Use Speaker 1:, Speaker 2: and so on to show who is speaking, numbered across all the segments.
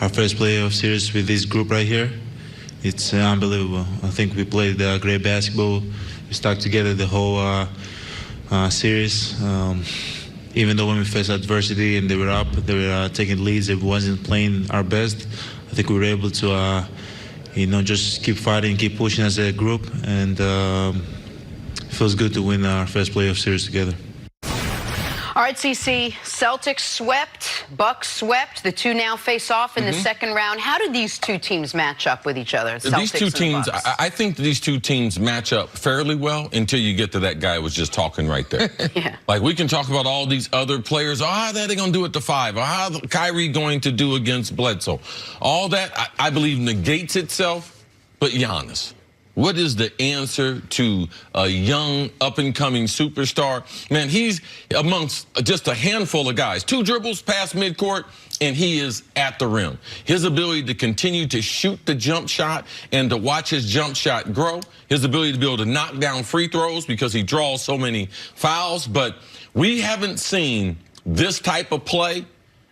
Speaker 1: our first playoff series with this group right here. It's unbelievable. I think we played great basketball. We stuck together the whole series. Even though when we faced adversity and they were up, they were taking leads, it wasn't playing our best. I think we were able to, just keep fighting, keep pushing as a group, and it feels good to win our first playoff series together.
Speaker 2: All right, CC, Celtics swept, Bucks swept. The two now face off in the second round. How did these two teams match up with each other?
Speaker 3: These two teams, I think these two teams match up fairly well until you get to that guy who was just talking right there.
Speaker 2: Yeah.
Speaker 3: Like, we can talk about all these other players. How are they going to do it to 5? Or how Kyrie going to do against Bledsoe? All that, I believe, negates itself. But Giannis, what is the answer to a young, up-and-coming superstar? Man, he's amongst just a handful of guys. 2 dribbles past midcourt, and he is at the rim. His ability to continue to shoot the jump shot and to watch his jump shot grow. His ability to be able to knock down free throws because he draws so many fouls. But we haven't seen this type of play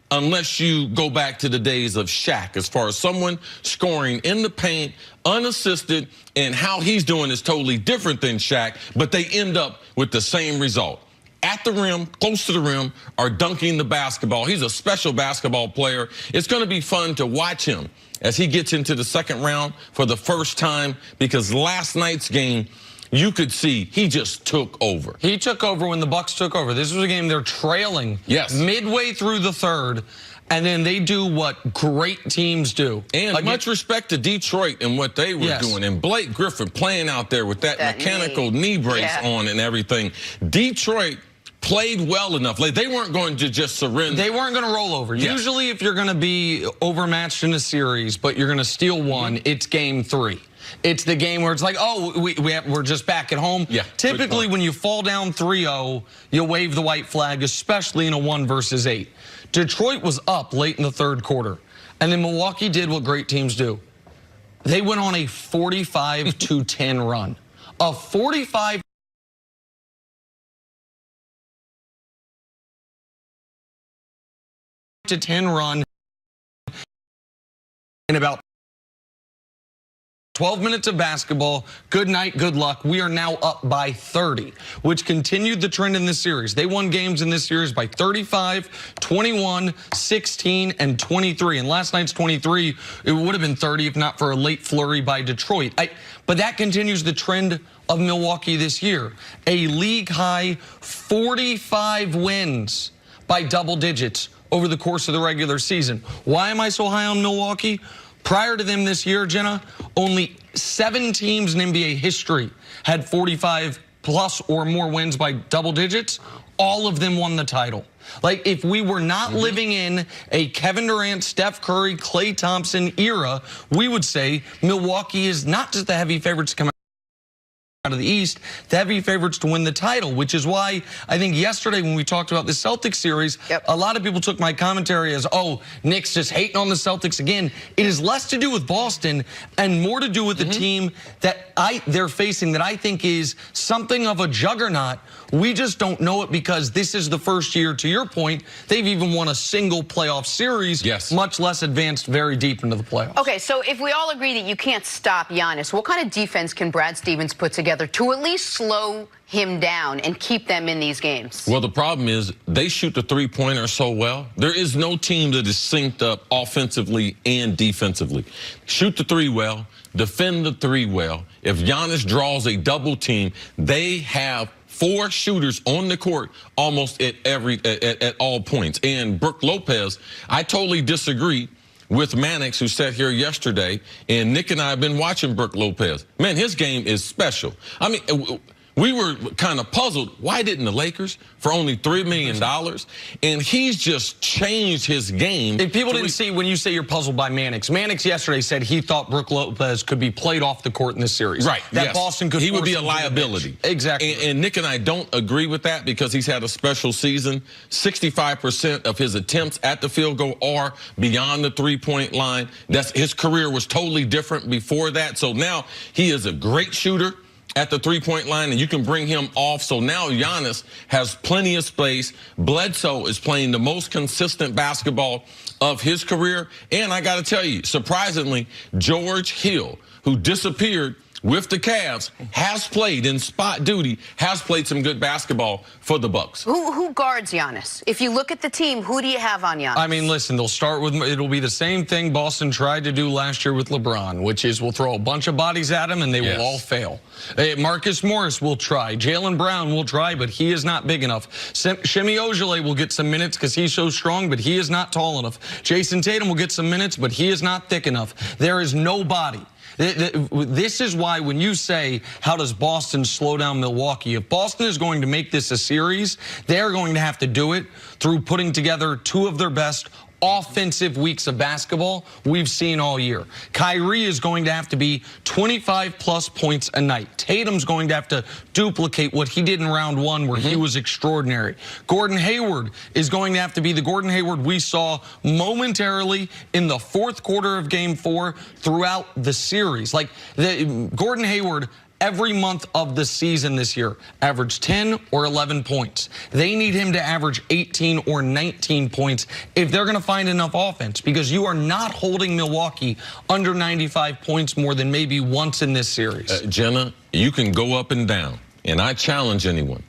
Speaker 3: unless you go back to the days of Shaq, as far as someone scoring in the paint, unassisted, and how he's doing is totally different than Shaq, but they end up with the same result. At the rim, close to the rim, or dunking the basketball. He's a special basketball player. It's going to be fun to watch him as he gets into the second round for the first time, because last night's game, you could see he just took over.
Speaker 4: He took over when the Bucks took over. This was a game they're trailing midway through the third, and then they do what great teams do.
Speaker 3: And much respect to Detroit and what they were doing. And Blake Griffin playing out there with that mechanical knee brace on and everything. Detroit played well enough. Like, they weren't going to just surrender.
Speaker 4: They weren't going to roll over. Usually if you're going to be overmatched in a series, but you're going to steal one, it's game 3. It's the game where it's like, oh, we're just back at home.
Speaker 3: Yeah,
Speaker 4: typically, when you fall down 3-0, you wave the white flag, especially in a 1 versus 8. Detroit was up late in the third quarter, and then Milwaukee did what great teams do. They went on a 45-10 run. A 45 to 10 run in about 12 minutes of basketball. Good night, good luck. We are now up by 30, which continued the trend in this series. They won games in this series by 35, 21, 16, and 23. And last night's 23, it would have been 30 if not for a late flurry by Detroit. But that continues the trend of Milwaukee this year. A league-high 45 wins by double digits over the course of the regular season. Why am I so high on Milwaukee? Prior to them this year, Jenna, only 7 teams in NBA history had 45 plus or more wins by double digits. All of them won the title. Like, if we were not living in a Kevin Durant, Steph Curry, Klay Thompson era, we would say Milwaukee is not just the heavy favorites to come out of the East, the heavy favorites to win the title, which is why I think yesterday when we talked about the Celtics series, a lot of people took my commentary as, oh, Nick's just hating on the Celtics again. It is less to do with Boston and more to do with the team that they're facing that I think is something of a juggernaut. We just don't know it because this is the first year, to your point, they've even won a single playoff series, much less advanced very deep into the playoffs.
Speaker 2: Okay, so if we all agree that you can't stop Giannis, what kind of defense can Brad Stevens put together to at least slow him down and keep them in these games?
Speaker 3: Well, the problem is they shoot the three-pointer so well. There is no team that is synced up offensively and defensively. Shoot the 3 well, defend the 3 well. If Giannis draws a double team, they have 4 shooters on the court almost at all points. And Brook Lopez, I totally disagree with Mannix, who sat here yesterday, and Nick and I have been watching Brook Lopez. Man, his game is special. I mean, we were kind of puzzled. Why didn't the Lakers for only $3 million? And he's just changed his game.
Speaker 4: If people didn't see when you say you're puzzled by Mannix, Mannix yesterday said he thought Brook Lopez could be played off the court in this series.
Speaker 3: Right.
Speaker 4: That Boston could.
Speaker 3: He would be a liability.
Speaker 4: Exactly.
Speaker 3: And Nick and I don't agree with that because he's had a special season. 65% of his attempts at the field goal are beyond the 3-point line. His career was totally different before that. So now he is a great shooter. at the three-point line, and you can bring him off. So now Giannis has plenty of space. Bledsoe is playing the most consistent basketball of his career. And I got to tell you, surprisingly, George Hill, who disappeared with the Cavs, has played in spot duty, has played some good basketball for the Bucks.
Speaker 2: Who guards Giannis? If you look at the team, who do you have on Giannis?
Speaker 4: I mean, listen, they'll start with, it'll be the same thing Boston tried to do last year with LeBron, which is we'll throw a bunch of bodies at him and they will all fail. Marcus Morris will try. Jaylen Brown will try, but he is not big enough. Shemi Ojeleye will get some minutes because he's so strong, but he is not tall enough. Jason Tatum will get some minutes, but he is not thick enough. There is nobody. This is why when you say, how does Boston slow down Milwaukee? If Boston is going to make this a series, they're going to have to do it through putting together two of their best offensive weeks of basketball we've seen all year. Kyrie is going to have to be 25-plus points a night. Tatum's going to have to duplicate what he did in round one where he was extraordinary. Gordon Hayward is going to have to be the Gordon Hayward we saw momentarily in the fourth quarter of Game 4 throughout the series. Like, Gordon Hayward every month of the season this year averaged 10 or 11 points. They need him to average 18 or 19 points if they're going to find enough offense, because you are not holding Milwaukee under 95 points more than maybe once in this series.
Speaker 3: Jenna, you can go up and down, and I challenge anyone.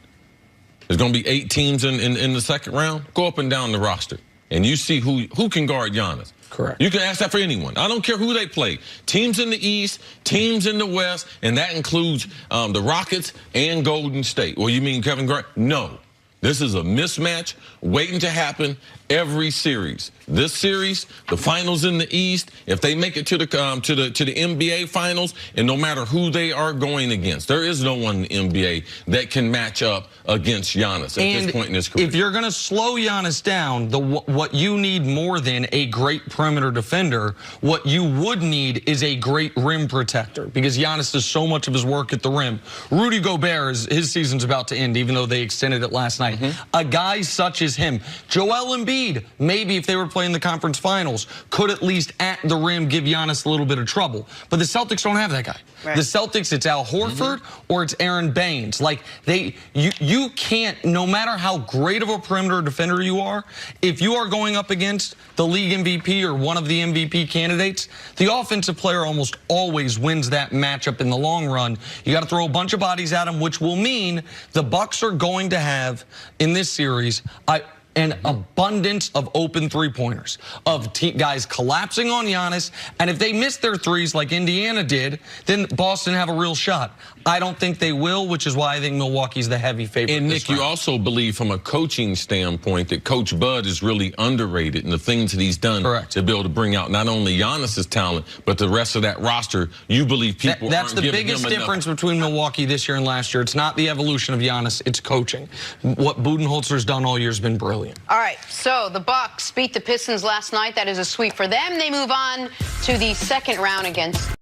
Speaker 3: There's going to be 8 teams in the second round. Go up and down the roster, and you see who can guard Giannis.
Speaker 4: Correct.
Speaker 3: You can ask that for anyone. I don't care who they play. Teams in the East, teams in the West, and that includes the Rockets and Golden State. Well, you mean Kevin Garnett? No. This is a mismatch waiting to happen every series. This series, the finals in the East, if they make it to the NBA finals, and no matter who they are going against, there is no one in the NBA that can match up against Giannis at this point in his career.
Speaker 4: If you're going to slow Giannis down, what you need more than a great perimeter defender, what you would need is a great rim protector, because Giannis does so much of his work at the rim. Rudy Gobert, his season's about to end, even though they extended it last night. A guy such as him, Joel Embiid, maybe if they were playing the conference finals, could at least at the rim give Giannis a little bit of trouble. But the Celtics don't have that guy. Right. The Celtics, it's Al Horford or it's Aaron Baines. Like, you can't, no matter how great of a perimeter defender you are, if you are going up against the league MVP or one of the MVP candidates, the offensive player almost always wins that matchup in the long run. You got to throw a bunch of bodies at him, which will mean the Bucks are going to have in this series an abundance of open three-pointers, of guys collapsing on Giannis, and if they miss their threes like Indiana did, then Boston have a real shot. I don't think they will, which is why I think Milwaukee's the heavy favorite.
Speaker 3: And Nick, you also believe from a coaching standpoint that Coach Bud is really underrated in the things that he's done to be able to bring out not only Giannis's talent, but the rest of that roster. You believe people
Speaker 4: that's the biggest difference between Milwaukee this year and last year. It's not the evolution of Giannis, it's coaching. What Budenholzer's done all year has been brilliant.
Speaker 2: All right, so the Bucks beat the Pistons last night. That is a sweep for them. They move on to the second round against